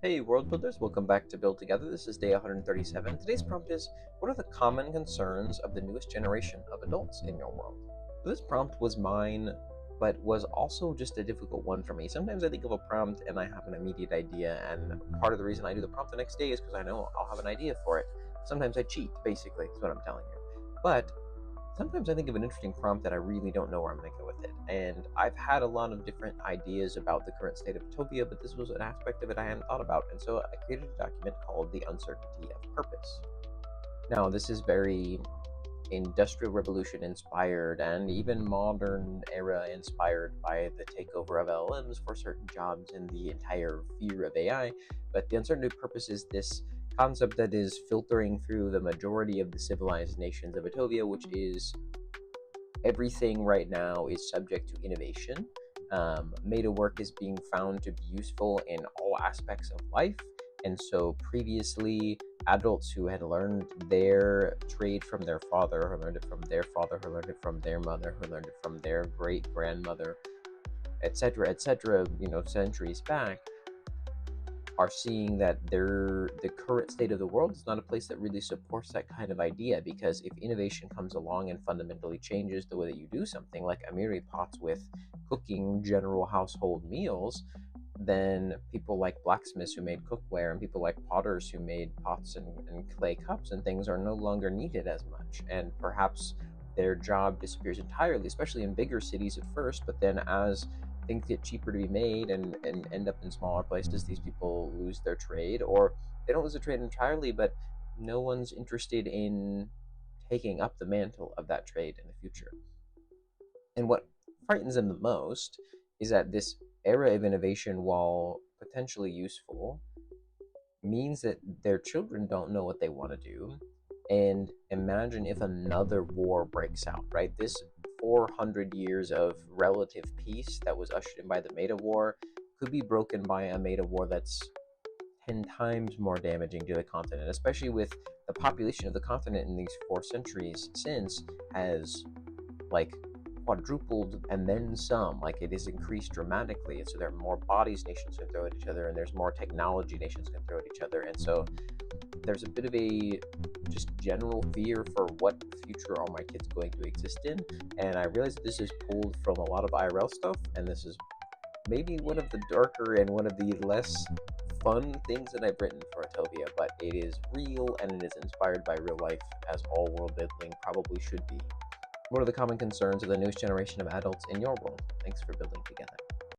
Hey world builders, welcome back to Build Together. This is day 137. Today's prompt is, what are the common concerns of the newest generation of adults in your world? So this prompt was mine, but was also just a difficult one for me. Sometimes I think of a prompt and I have an immediate idea, and part of the reason I do the prompt the next day is because I know I'll have an idea for it. Sometimes I cheat, basically, is what I'm telling you. But sometimes I think of an interesting prompt that I really don't know where I'm going to go with it. And I've had a lot of different ideas about the current state of Attovia, but this was an aspect of it I hadn't thought about. And so I created a document called The Uncertainty of Purpose. Now, this is very Industrial Revolution inspired and even modern era inspired by the takeover of LLMs for certain jobs and the entire fear of AI. But the uncertainty of purpose is this concept that is filtering through the majority of the civilized nations of Attovia, which is everything right now is subject to innovation. Meta work is being found to be useful in all aspects of life. And so previously, adults who had learned their trade from their father, who learned it from their father, who learned it from their mother, who learned it from their great grandmother, etc., centuries back, are seeing that the current state of the world is not a place that really supports that kind of idea, because if innovation comes along and fundamentally changes the way that you do something, like Amiri pots with cooking general household meals, then people like blacksmiths who made cookware and people like potters who made pots and clay cups and things are no longer needed as much, and perhaps their job disappears entirely, especially in bigger cities at first, but then as things get cheaper to be made and end up in smaller places, these people lose their trade, or they don't lose the trade entirely, but no one's interested in taking up the mantle of that trade in the future. And what frightens them the most is that this era of innovation, while potentially useful, means that their children don't know what they want to do. And imagine if another war breaks out, right? This 400 years of relative peace that was ushered in by the Meta War could be broken by a Meta War that's 10 times more damaging to the continent, especially with the population of the continent in these 4 centuries since has like quadrupled and then some. Like, it has increased dramatically, and so there are more bodies nations can throw at each other, and there's more technology nations can throw at each other, and so there's a bit of a just general fear for what future are my kids going to exist in. And I realize that this is pulled from a lot of IRL stuff, and this is maybe one of the darker and one of the less fun things that I've written for Attovia, but it is real and it is inspired by real life, as all world building probably should be. What are the common concerns of the newest generation of adults in your world? Thanks for building together.